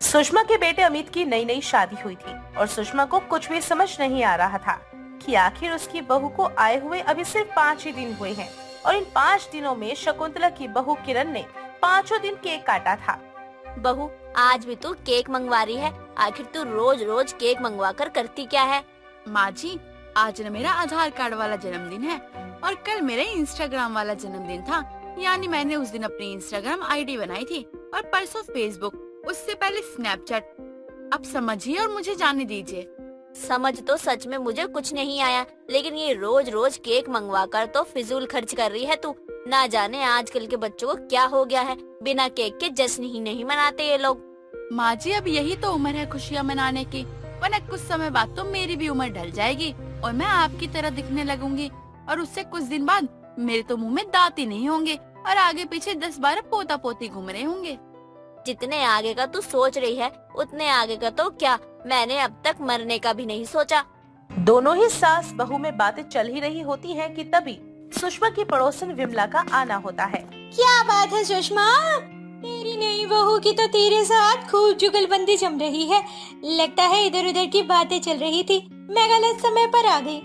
सुषमा के बेटे अमित की नई नई शादी हुई थी और सुषमा को कुछ भी समझ नहीं आ रहा था कि आखिर उसकी बहू को आए हुए अभी सिर्फ 5 ही दिन हुए हैं और इन 5 दिनों में शकुंतला की बहू किरण ने 5 दिन केक काटा था। बहू, आज भी तू केक मंगवा रही है। आखिर तू रोज रोज केक मंगवा कर करती क्या है? माँ जी, आज न मेरा आधार कार्ड वाला जन्मदिन है और कल मेरा इंस्टाग्राम वाला जन्मदिन था। यानी मैंने उस दिन अपनी इंस्टाग्राम आईडी बनाई थी और परसों फेसबुक, उससे पहले स्नैपचैट। अब समझिए और मुझे जाने दीजिए। समझ तो सच में मुझे कुछ नहीं आया, लेकिन ये रोज रोज केक मंगवा कर तो फिजूल खर्च कर रही है तू। ना जाने आजकल के बच्चों को क्या हो गया है, बिना केक के जश्न ही नहीं मनाते ये लोग। माँ जी, अब यही तो उम्र है खुशियाँ मनाने की, वरना कुछ समय बाद तो मेरी भी उम्र ढल जाएगी और मैं आपकी तरह दिखने लगूंगी और उससे कुछ दिन बाद मेरे तो मुंह में दांत ही नहीं होंगे और आगे पीछे 10-12 पोता पोती घूम रहे होंगे। जितने आगे का तू सोच रही है उतने आगे का तो क्या, मैंने अब तक मरने का भी नहीं सोचा। दोनों ही सास बहू में बातें चल ही रही होती हैं कि तभी सुषमा की पड़ोसन विमला का आना होता है। क्या बात है सुषमा, तेरी नई बहू की तो तेरे साथ खूब जुगलबंदी जम रही है। लगता है इधर उधर की बातें चल रही थी, मैं गलत समय पर आ गई।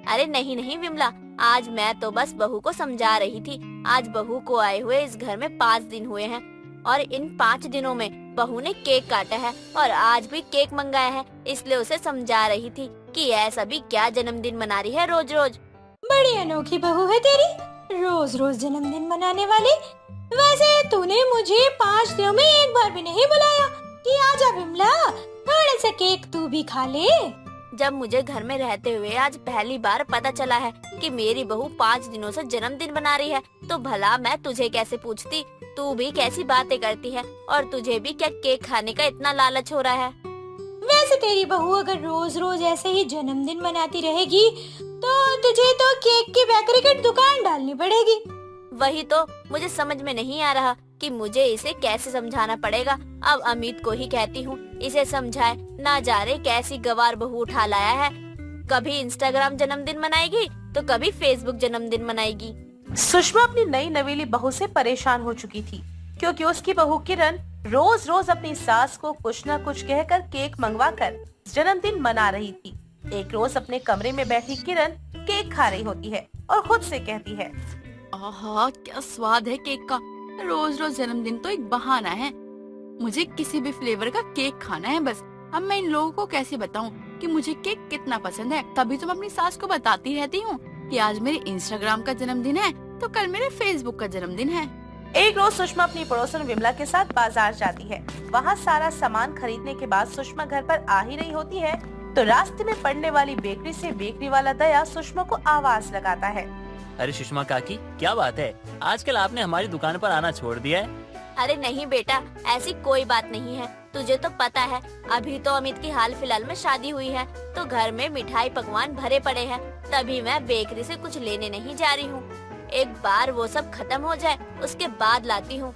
अरे नहीं नहीं विमला, आज मैं तो बस बहू को समझा रही थी। आज बहू को आए हुए इस घर में 5 दिन हुए हैं और इन 5 दिनों में बहू ने केक काटा है और आज भी केक मंगाया है, इसलिए उसे समझा रही थी कि ऐसा भी क्या जन्मदिन मना रही है रोज रोज। बड़ी अनोखी बहू है तेरी, रोज रोज जन्मदिन मनाने वाली। वैसे तूने मुझे 5 दिनों में एक बार भी नहीं बुलाया कि आजा विमला, थोड़ा सा केक तू भी खा ले। जब मुझे घर में रहते हुए आज पहली बार पता चला है कि मेरी बहू 5 दिनों से जन्मदिन मना रही है, तो भला मैं तुझे कैसे पूछती। तू भी कैसी बातें करती है और तुझे भी क्या केक खाने का इतना लालच हो रहा है? वैसे तेरी बहू अगर रोज रोज ऐसे ही जन्मदिन मनाती रहेगी तो तुझे तो केक की बेकरी की दुकान डालनी पड़ेगी। वही तो मुझे समझ में नहीं आ रहा कि मुझे इसे कैसे समझाना पड़ेगा। अब अमित को ही कहती हूँ इसे समझाए, ना जाने कैसी गवार बहू उठा लाया है। कभी इंस्टाग्राम जन्मदिन मनाएगी तो कभी फेसबुक जन्मदिन मनाएगी। सुषमा अपनी नई नवेली बहू से परेशान हो चुकी थी क्योंकि उसकी बहू किरण रोज रोज अपनी सास को कुछ न कुछ कहकर केक मंगवाकर जन्मदिन मना रही थी। एक रोज अपने कमरे में बैठी किरण केक खा रही होती है और खुद से कहती है, आहा, क्या स्वाद है केक का। रोज रोज जन्मदिन तो एक बहाना है, मुझे किसी भी फ्लेवर का केक खाना है बस। अब मैं इन लोगों को कैसे बताऊं कि मुझे केक कितना पसंद है। तभी तो मैं अपनी सास को बताती रहती हूँ कि आज मेरे इंस्टाग्राम का जन्मदिन है तो कल मेरे फेसबुक का जन्मदिन है। एक रोज सुषमा अपनी पड़ोसन विमला के साथ बाजार जाती है। वहाँ सारा सामान खरीदने के बाद सुषमा घर पर आ ही रही होती है तो रास्ते में पड़ने वाली बेकरी से बेकरी वाला दया सुषमा को आवाज लगाता है। अरे सुषमा काकी, क्या बात है, आजकल आपने हमारी दुकान पर आना छोड़ दिया है? अरे नहीं बेटा, ऐसी कोई बात नहीं है। तुझे तो पता है अभी तो अमित की हाल फिलहाल में शादी हुई है तो घर में मिठाई पकवान भरे पड़े हैं, तभी मैं बेकरी से कुछ लेने नहीं जा रही हूँ। एक बार वो सब खत्म हो जाए उसके बाद लाती हूँ।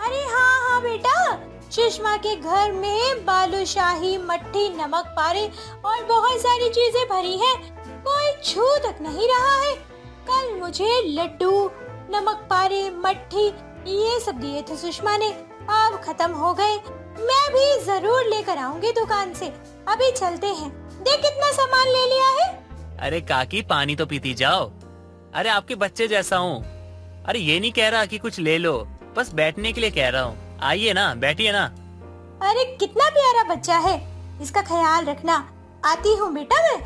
अरे हाँ हाँ बेटा, सुषमा के घर में बालूशाही, मट्ठी, नमक पारे और बहुत सारी चीजें भरी हैं, कोई छू तक नहीं रहा है। कल मुझे लड्डू, नमक पारे, मट्ठी ये सब दिए थे सुषमा ने, अब खत्म हो गए। मैं भी जरूर लेकर आऊंगी दुकान से। अभी चलते हैं, देख कितना सामान ले लिया है। अरे काकी, पानी तो पीती जाओ। अरे आपके बच्चे जैसा हूँ। अरे ये नहीं कह रहा कि कुछ ले लो, बस बैठने के लिए कह रहा हूँ। आइए ना, बैठिए ना। अरे कितना प्यारा बच्चा है, इसका ख्याल रखना। आती हूँ बेटा मैं।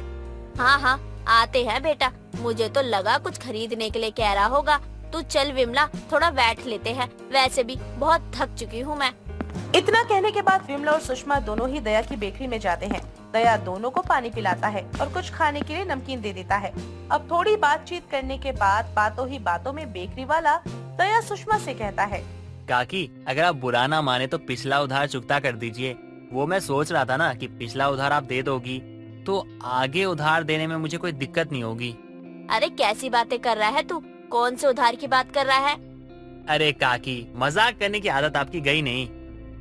हाँ हाँ आते हैं बेटा, मुझे तो लगा कुछ खरीदने के लिए कह रहा होगा। तू चल विमला, थोड़ा बैठ लेते हैं, वैसे भी बहुत थक चुकी हूँ मैं। इतना कहने के बाद विमला और सुषमा दोनों ही दया की बेकरी में जाते हैं। दया दोनों को पानी पिलाता है और कुछ खाने के लिए नमकीन दे देता है। अब थोड़ी बातचीत करने के बाद बातों ही बातों में बेकरी वाला दया सुषमा से कहता है, काकी, अगर आप बुरा ना माने तो पिछला उधार चुकता कर दीजिए। वो मैं सोच रहा था ना कि पिछला उधार आप दे दोगी तो आगे उधार देने में मुझे कोई दिक्कत नहीं होगी। अरे कैसी बातें कर रहा है तू, कौन से उधार की बात कर रहा है? अरे काकी, मजाक करने की आदत आपकी गई नहीं।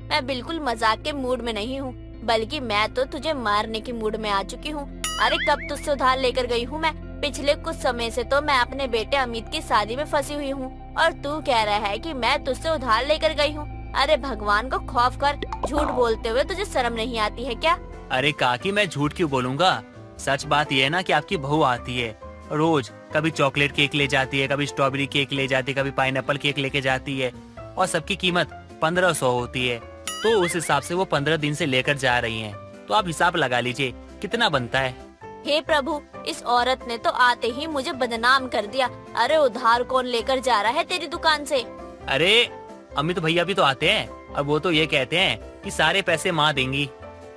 मैं बिल्कुल मजाक के मूड में नहीं हूँ, बल्कि मैं तो तुझे मारने के मूड में आ चुकी हूँ। अरे कब तुझसे उधार लेकर गई हूँ मैं? पिछले कुछ समय से तो मैं अपने बेटे अमित की शादी में फंसी हुई हूँ और तू कह रहा है कि मैं तुझसे उधार लेकर गई हूँ। अरे भगवान को खौफ कर, झूठ बोलते हुए तुझे शर्म नहीं आती है क्या? अरे काकी, मैं झूठ क्यों बोलूंगा? सच बात यह है ना कि आपकी बहू आती है रोज, कभी चॉकलेट केक ले जाती है, कभी स्ट्रॉबेरी केक ले जाती है, कभी पाइनएप्पल केक लेके जाती है, और सबकी कीमत 1500 होती है। तो उस हिसाब से वो 15 दिन से लेकर जा रही हैं। तो आप हिसाब लगा लीजिए कितना बनता है। हे प्रभु, इस औरत ने तो आते ही मुझे बदनाम कर दिया। अरे उधार कौन लेकर जा रहा है तेरी दुकान से? अरे अमित भैया भी तो आते हैं, और वो तो ये कहते हैं कि सारे पैसे माँ देंगी।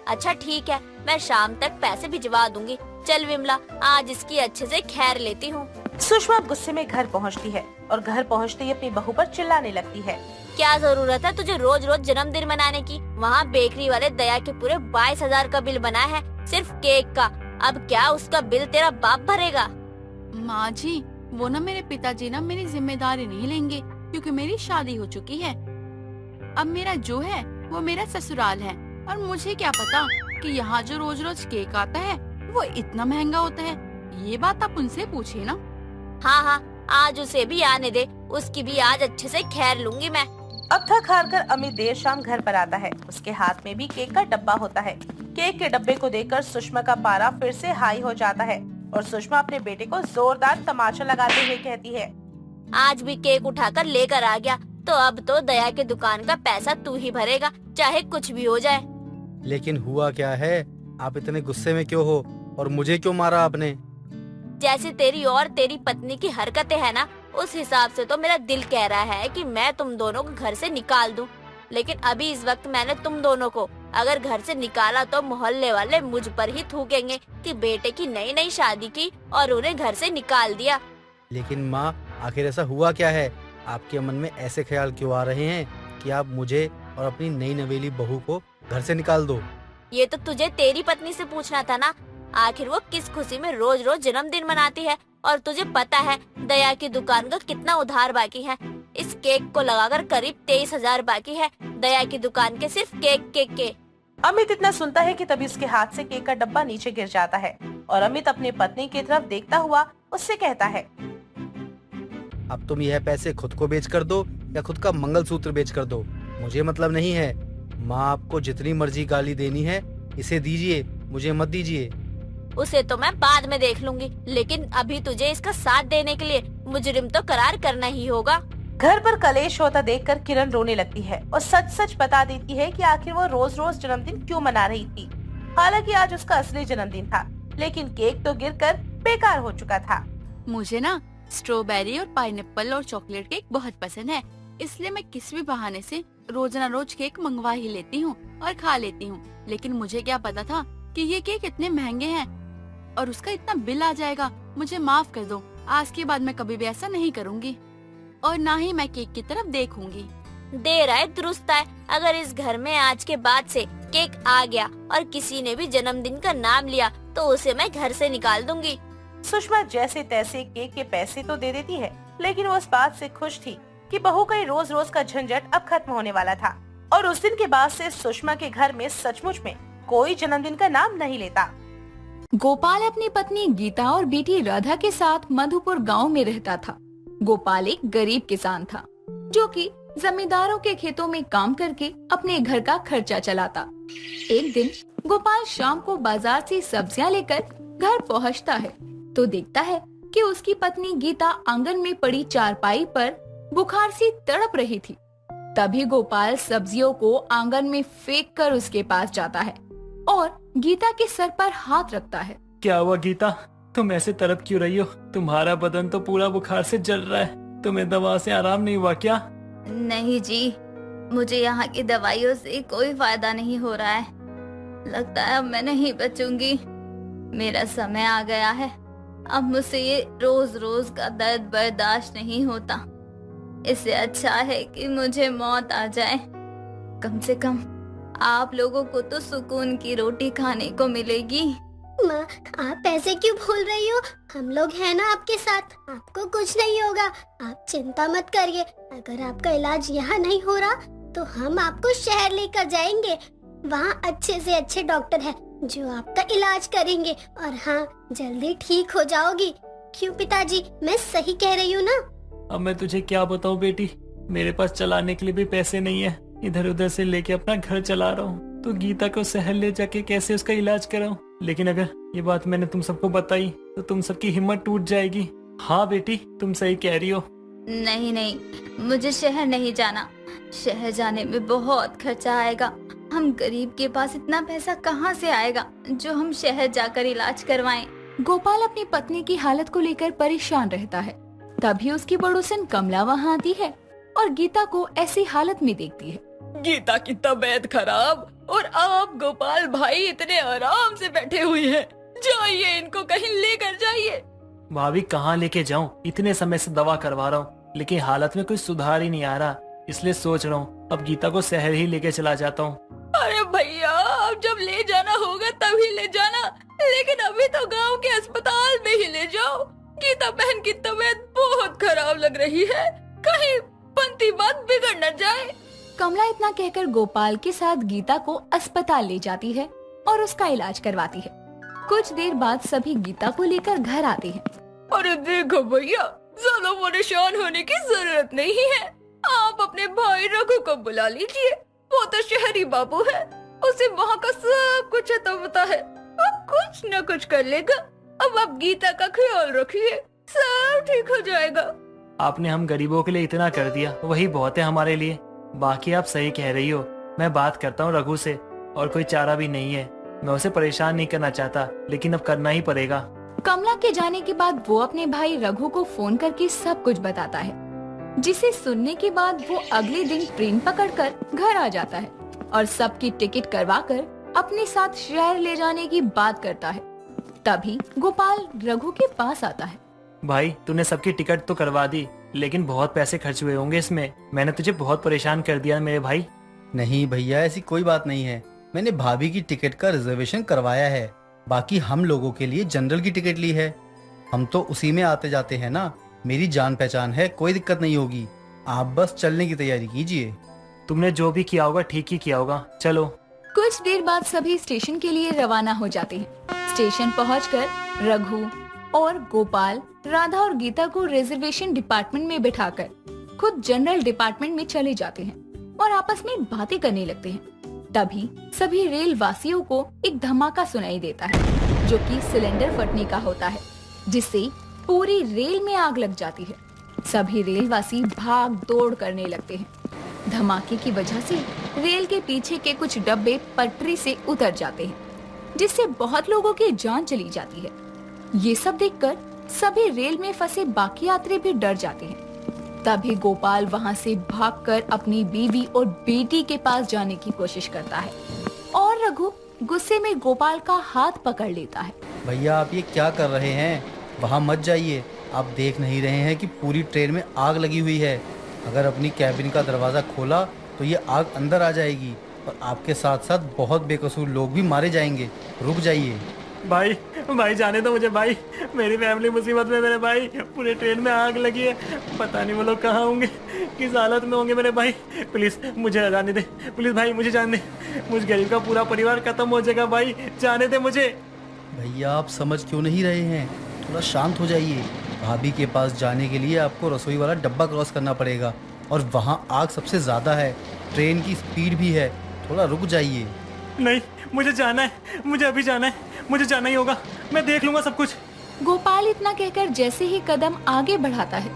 अच्छा ठीक है, मैं शाम तक पैसे भिजवा दूंगी। चल विमला, आज इसकी अच्छे से खैर लेती हूँ। सुषमा गुस्से में घर पहुंचती है और घर पहुंचते ही अपनी बहू पर चिल्लाने लगती है। क्या जरूरत है तुझे रोज रोज जन्मदिन मनाने की? वहाँ बेकरी वाले दया के पूरे 22,000 का बिल बना है सिर्फ केक का। अब क्या उसका बिल तेरा बाप भरेगा? माँ जी, वो ना मेरे पिताजी ना मेरी जिम्मेदारी नहीं लेंगे, क्योंकि मेरी शादी हो चुकी है। अब मेरा जो है वो मेरा ससुराल है, और मुझे क्या पता कि यहाँ जो रोज रोज केक आता है वो इतना महंगा होता है। ये बात आप उनसे पूछिए ना। हाँ हाँ, आज उसे भी आने दे, उसकी भी आज अच्छे से खैर लूंगी मैं। अब थक हार कर अमित देर शाम घर पर आता है। उसके हाथ में भी केक का डब्बा होता है। केक के डब्बे को देखकर सुषमा का पारा फिर से हाई हो जाता है और सुषमा अपने बेटे को जोरदार तमाचा लगाते हुए कहती है, आज भी केक उठाकर लेकर आ गया, तो अब तो दया के दुकान का पैसा तू ही भरेगा, चाहे कुछ भी हो जाए। लेकिन हुआ क्या है? आप इतने गुस्से में क्यों हो, और मुझे क्यों मारा आपने? जैसे तेरी और तेरी पत्नी की हरकतें है ना, उस हिसाब से तो मेरा दिल कह रहा है कि मैं तुम दोनों को घर से निकाल दूं। लेकिन अभी इस वक्त मैंने तुम दोनों को अगर घर से निकाला तो मोहल्ले वाले मुझ पर ही थूकेंगे कि बेटे की नई नई शादी की और उन्हें घर से निकाल दिया। लेकिन माँ, आखिर ऐसा हुआ क्या है? आपके मन में ऐसे ख्याल क्यों आ रहे हैं कि आप मुझे और अपनी नई नवेली बहू को घर से निकाल दो? ये तो तुझे तेरी पत्नी से पूछना था ना। आखिर वो किस खुशी में रोज रोज जन्मदिन मनाती है, और तुझे पता है दया की दुकान का कितना उधार बाकी है। इस केक को लगाकर करीब 23,000 बाकी है दया की दुकान के सिर्फ केक के। अमित इतना सुनता है कि तभी उसके हाथ से केक का डब्बा नीचे गिर जाता है और अमित अपनी पत्नी की तरफ देखता हुआ उससे कहता है, अब तुम यह पैसे खुद को बेच कर दो या खुद का मंगलसूत्र बेच कर दो, मुझे मतलब नहीं है। माँ आपको जितनी मर्जी गाली देनी है इसे दीजिए, मुझे मत दीजिए। उसे तो मैं बाद में देख लूंगी, लेकिन अभी तुझे इसका साथ देने के लिए मुजरिम तो करार करना ही होगा। घर पर कलेश होता देखकर किरण रोने लगती है और सच सच बता देती है कि आखिर वो रोज रोज जन्मदिन क्यों मना रही थी। हालांकि आज उसका असली जन्मदिन था, लेकिन केक तो गिरकर बेकार हो चुका था। मुझे ना स्ट्रॉबेरी और पाइनएप्पल और चॉकलेट केक बहुत पसंद है, इसलिए मैं किसी भी बहाने से रोज ना रोज केक मंगवा ही लेती हूँ और खा लेती हूँ। लेकिन मुझे क्या पता था कि ये केक इतने महंगे हैं और उसका इतना बिल आ जाएगा। मुझे माफ कर दो, आज के बाद मैं कभी भी ऐसा नहीं करूँगी और ना ही मैं केक की तरफ देखूंगी। देर आए दुरुस्त आए। अगर इस घर में आज के बाद से केक आ गया और किसी ने भी जन्मदिन का नाम लिया तो उसे मैं घर से निकाल दूंगी। सुषमा जैसे तैसे केक के पैसे तो दे देती है, लेकिन वो उस बात से खुश थी कि बहू का रोज रोज का झंझट अब खत्म होने वाला था। और उस दिन के बाद से सुषमा के घर में सचमुच में कोई जन्मदिन का नाम नहीं लेता। गोपाल अपनी पत्नी गीता और बेटी राधा के साथ मधुपुर गांव में रहता था। गोपाल एक गरीब किसान था जो कि जमींदारों के खेतों में काम करके अपने घर का खर्चा चलाता। एक दिन गोपाल शाम को बाजार से सब्जियां लेकर घर पहुंचता है तो देखता है कि उसकी पत्नी गीता आंगन में पड़ी चारपाई पर बुखार से तड़प रही थी। तभी गोपाल सब्जियों को आंगन में फेंक कर उसके पास जाता है और गीता के सर पर हाथ रखता है। क्या हुआ गीता, तुम ऐसे तड़प क्यों रही हो? तुम्हारा बदन तो पूरा बुखार से जल रहा है। तुम्हें दवा से आराम नहीं हुआ क्या? नहीं जी, मुझे यहाँ की दवाइयों से कोई फायदा नहीं हो रहा है। लगता है अब मैं नहीं बचूंगी। मेरा समय आ गया है। अब मुझसे ये रोज रोज का दर्द बर्दाश्त नहीं होता। इससे अच्छा है कि मुझे मौत आ जाए। कम से कम आप लोगों को तो सुकून की रोटी खाने को मिलेगी। माँ, आप ऐसे क्यों बोल रही हो? हम लोग हैं ना आपके साथ, आपको कुछ नहीं होगा। आप चिंता मत करिए। अगर आपका इलाज यहाँ नहीं हो रहा तो हम आपको शहर लेकर जाएंगे। वहाँ अच्छे से अच्छे डॉक्टर हैं जो आपका इलाज करेंगे और हाँ, जल्दी ठीक हो जाओगी। क्यों पिताजी, मैं सही कह रही हूँ ना? अब मैं तुझे क्या बताऊं बेटी, मेरे पास चलाने के लिए भी पैसे नहीं है। इधर उधर से लेके अपना घर चला रहा हूँ, तो गीता को शहर ले जाके कैसे उसका इलाज कराऊं। लेकिन अगर ये बात मैंने तुम सबको बताई तो तुम सबकी हिम्मत टूट जाएगी। हाँ बेटी, तुम सही कह रही हो। नहीं नहीं, मुझे शहर नहीं जाना। शहर जाने में बहुत खर्चा आएगा। हम गरीब के पास इतना पैसा कहाँ से आएगा जो हम शहर जाकर इलाज करवाएं। गोपाल अपनी पत्नी की हालत को लेकर परेशान रहता है। तभी उसकी पड़ोसन कमला वहाँ आती है और गीता को ऐसी हालत में देखती है। गीता की तबीयत खराब और आप गोपाल भाई इतने आराम से बैठे हुए हैं। जाइए, इनको कहीं लेकर जाइए। भाभी कहाँ लेके जाऊं? इतने समय से दवा करवा रहा हूँ लेकिन हालत में कोई सुधार ही नहीं आ रहा, इसलिए सोच रहा हूँ अब गीता को शहर ही लेके चला जाता हूँ। अरे भैया, अब जब ले जाना होगा तभी ले जाना, लेकिन अभी तो गांव के अस्पताल में ही ले जाओ। गीता बहन की तबीयत बहुत खराब लग रही है, कहीं बनती बात बिगड़ न जाए। कमला इतना कहकर गोपाल के साथ गीता को अस्पताल ले जाती है और उसका इलाज करवाती है। कुछ देर बाद सभी गीता को लेकर घर आते हैं। अरे देखो भैया, ज्यादा परेशान होने की जरूरत नहीं है। आप अपने भाई रघु को बुला लीजिए, वो तो शहरी बाबू है, उसे वहाँ का सब कुछ तो पता है, वो कुछ न कुछ कर लेगा। अब आप गीता का ख्याल रखिए, सब ठीक हो जाएगा। आपने हम गरीबों के लिए इतना कर दिया, वही बहुत है हमारे लिए। बाकी आप सही कह रही हो, मैं बात करता हूँ रघु से, और कोई चारा भी नहीं है। मैं उसे परेशान नहीं करना चाहता, लेकिन अब करना ही पड़ेगा। कमला के जाने के बाद वो अपने भाई रघु को फोन करके सब कुछ बताता है, जिसे सुनने के बाद वो अगले दिन ट्रेन पकड़कर घर आ जाता है और सबकी टिकट करवाकर अपने साथ शहर ले जाने की बात करता है। तभी गोपाल रघु के पास आता है। भाई, तूने सबकी टिकट तो करवा दी, लेकिन बहुत पैसे खर्च हुए होंगे इसमें। मैंने तुझे बहुत परेशान कर दिया मेरे भाई। नहीं भैया, ऐसी कोई बात नहीं है। मैंने भाभी की टिकट का रिजर्वेशन करवाया है, बाकी हम लोगों के लिए जनरल की टिकट ली है। हम तो उसी में आते जाते हैं ना, मेरी जान पहचान है, कोई दिक्कत नहीं होगी। आप बस चलने की तैयारी कीजिए। तुमने जो भी किया होगा ठीक ही किया होगा, चलो। कुछ देर बाद सभी स्टेशन के लिए रवाना हो जाते हैं। स्टेशन पहुंचकर रघु और गोपाल राधा और गीता को रिजर्वेशन डिपार्टमेंट में बिठाकर खुद जनरल डिपार्टमेंट में चले जाते हैं और आपस में बातें करने लगते हैं। तभी सभी रेल वासियों को एक धमाका सुनाई देता है, जो कि सिलेंडर फटने का होता है, जिससे पूरी रेल में आग लग जाती है। सभी रेलवासी भाग दौड़ करने लगते हैं। धमाके की वजह से रेल के पीछे के कुछ डब्बे पटरी से उतर जाते हैं, जिससे बहुत लोगों की जान चली जाती है। ये सब देखकर सभी रेल में फंसे बाकी यात्री भी डर जाते हैं। तभी गोपाल वहाँ से भागकर अपनी बीवी और बेटी के पास जाने की कोशिश करता है और रघु गुस्से में गोपाल का हाथ पकड़ लेता है। भैया, आप ये क्या कर रहे हैं? वहाँ मत जाइए। आप देख नहीं रहे हैं कि पूरी ट्रेन में आग लगी हुई है। अगर अपनी कैबिन का दरवाजा खोला तो ये आग अंदर आ जाएगी और आपके साथ साथ बहुत बेकसूर लोग भी मारे जाएंगे। रुक जाइए। भाई, भाई जाने दो मुझे भाई, मेरी फैमिली मुसीबत में। मेरे भाई, पूरे ट्रेन में आग लगी है, पता नहीं वो लोग कहाँ होंगे, किस हालत में होंगे मेरे भाई। प्लीज मुझे जाने दे, प्लीज भाई मुझे जाने दे। मुझ गरीब का पूरा परिवार खत्म हो जाएगा भाई, जाने दे मुझे। भैया, आप समझ क्यों नहीं रहे हैं? थोड़ा शांत हो जाइए। भाभी के पास जाने के लिए आपको रसोई वाला डब्बा क्रॉस करना पड़ेगा और वहाँ आग सबसे ज्यादा है, ट्रेन की स्पीड भी है। थोड़ा रुक जाइए। नहीं, मुझे जाना है, मुझे अभी जाना है, मुझे जाना ही होगा, मैं देख लूंगा सब कुछ। गोपाल इतना कहकर जैसे ही कदम आगे बढ़ाता है,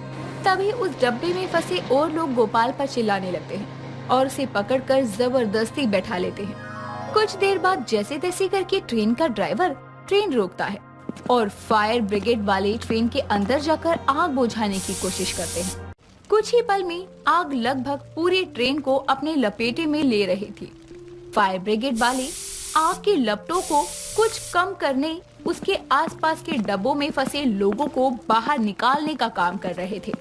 तभी उस डब्बे में फंसे और लोग गोपाल पर चिल्लाने लगते हैं और उसे पकड़कर जबरदस्ती बैठा लेते हैं। कुछ देर बाद जैसे तैसे करके ट्रेन का ड्राइवर ट्रेन रोकता है और फायर ब्रिगेड वाले ट्रेन के अंदर जाकर आग बुझाने की कोशिश करते हैं। कुछ ही पल में आग लगभग पूरी ट्रेन को अपने लपेटे में ले रही थी। फायर ब्रिगेड वाले आग की लपटों को कुछ कम करने उसके आसपास के डब्बों में फंसे लोगों को बाहर निकालने का काम कर रहे थे।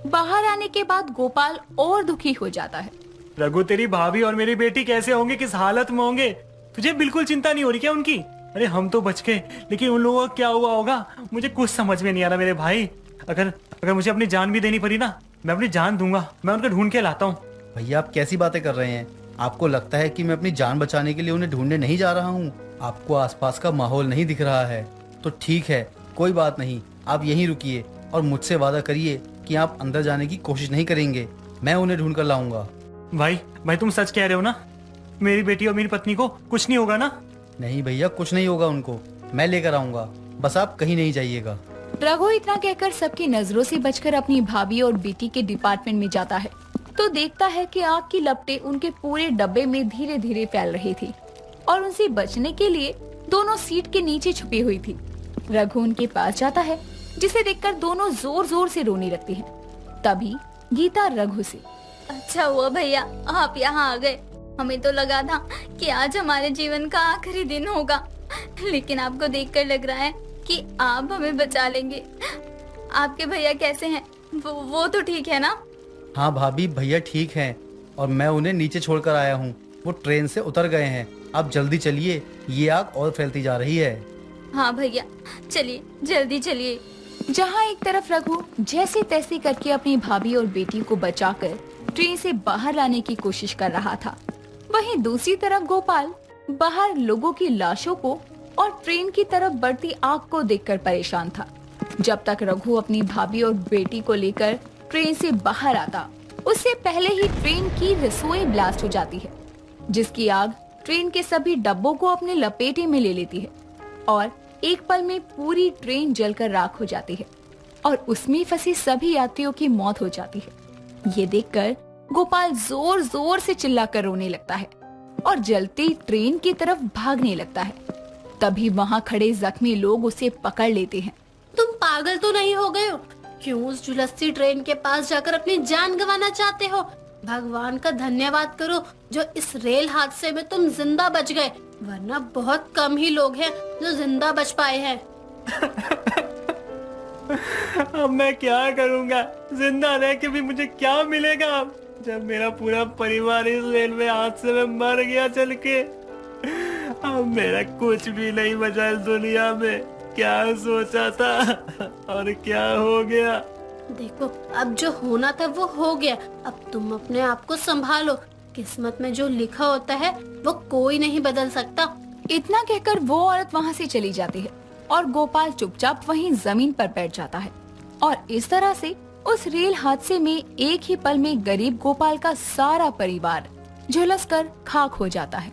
बाहर आने के बाद गोपाल और दुखी हो जाता है। रघु, तेरी भाभी और मेरी बेटी कैसे होंगे, किस हालत में होंगे? तुझे बिल्कुल चिंता नहीं हो रही क्या उनकी? अरे हम तो बच गए, लेकिन उन लोगों का क्या हुआ होगा, मुझे कुछ समझ में नहीं आ रहा मेरे भाई। अगर मुझे अपनी जान भी देनी पड़ी ना, मैं अपनी जान दूंगा, मैं उनको ढूंढ के लाता हूँ। भैया, आप कैसी बातें कर रहे हैं? आपको लगता है कि मैं अपनी जान बचाने के लिए उन्हें ढूंढने नहीं जा रहा हूँ? आपको आसपास का माहौल नहीं दिख रहा है तो ठीक है, कोई बात नहीं, आप यहीं रुकिए और मुझसे वादा करिए कि आप अंदर जाने की कोशिश नहीं करेंगे। मैं उन्हें ढूंढ कर लाऊंगा। भाई भाई तुम सच कह रहे हो ना? मेरी बेटी और मेरी पत्नी को कुछ नहीं होगा ना? नहीं भैया, कुछ नहीं होगा उनको, मैं लेकर आऊंगा, बस आप कहीं नहीं जाइएगा। रघु इतना कहकर सबकी नजरों से बचकर अपनी भाभी और बेटी के डिपार्टमेंट में जाता है तो देखता है कि आग की लपटें उनके पूरे डब्बे में धीरे धीरे फैल रही थी और उनसे बचने के लिए दोनों सीट के नीचे छुपी हुई थी। रघु उनके पास जाता है जिसे देखकर दोनों जोर जोर से रोने लगती हैं। तभी गीता रघु से, अच्छा हुआ भैया आप यहाँ आ गए। हमें तो लगा था कि आज हमारे जीवन का आखिरी दिन होगा, लेकिन आपको देखकर लग रहा है कि आप हमें बचा लेंगे। आपके भैया कैसे हैं? वो तो ठीक है ना? हाँ भाभी, भैया ठीक हैं और मैं उन्हें नीचे छोड़कर आया हूँ। वो ट्रेन से उतर गए हैं। आप जल्दी चलिए, ये आग और फैलती जा रही है। हाँ भैया चलिए, जल्दी चलिए। जहाँ एक तरफ रघु जैसे तैसे करके अपनी भाभी और बेटी को बचाकर ट्रेन से बाहर लाने की कोशिश कर रहा था, वहीं दूसरी तरफ गोपाल बाहर लोगों की लाशों को और ट्रेन की तरफ बढ़ती आग को देखकर परेशान था। जब तक रघु अपनी भाभी और बेटी को लेकर ट्रेन से बाहर आता, उससे पहले ही ट्रेन की रसोई ब्लास्ट हो जाती है, जिसकी आग ट्रेन के सभी डब्बों को अपने लपेटे में ले लेती है और एक पल में पूरी ट्रेन जलकर राख हो जाती है और उसमें फंसे सभी यात्रियों की मौत हो जाती है। ये देखकर गोपाल जोर जोर से चिल्लाकर रोने लगता है और जलती ट्रेन की तरफ भागने लगता है। तभी वहाँ खड़े जख्मी लोग उसे पकड़ लेते हैं। तुम पागल तो नहीं हो गए हो? क्यों उस झुलसती ट्रेन के पास जाकर अपनी जान गंवाना चाहते हो? भगवान का धन्यवाद करो जो इस रेल हादसे में तुम जिंदा बच गए, वरना बहुत कम ही लोग हैं जो जिंदा बच पाए हैं। अब मैं क्या करूंगा? जिंदा रह के भी मुझे क्या मिलेगा अब, जब मेरा पूरा परिवार इस रेलवे हादसे में मर गया चल के। अब मेरा कुछ भी नहीं बचा इस दुनिया में। क्या सोचा था और क्या हो गया। देखो अब जो होना था वो हो गया, अब तुम अपने आप को संभालो। किस्मत में जो लिखा होता है वो कोई नहीं बदल सकता। इतना कहकर वो औरत वहाँ से चली जाती है और गोपाल चुपचाप वहीं जमीन पर बैठ जाता है और इस तरह से उस रेल हादसे में एक ही पल में गरीब गोपाल का सारा परिवार झुलसकर खाक हो जाता है।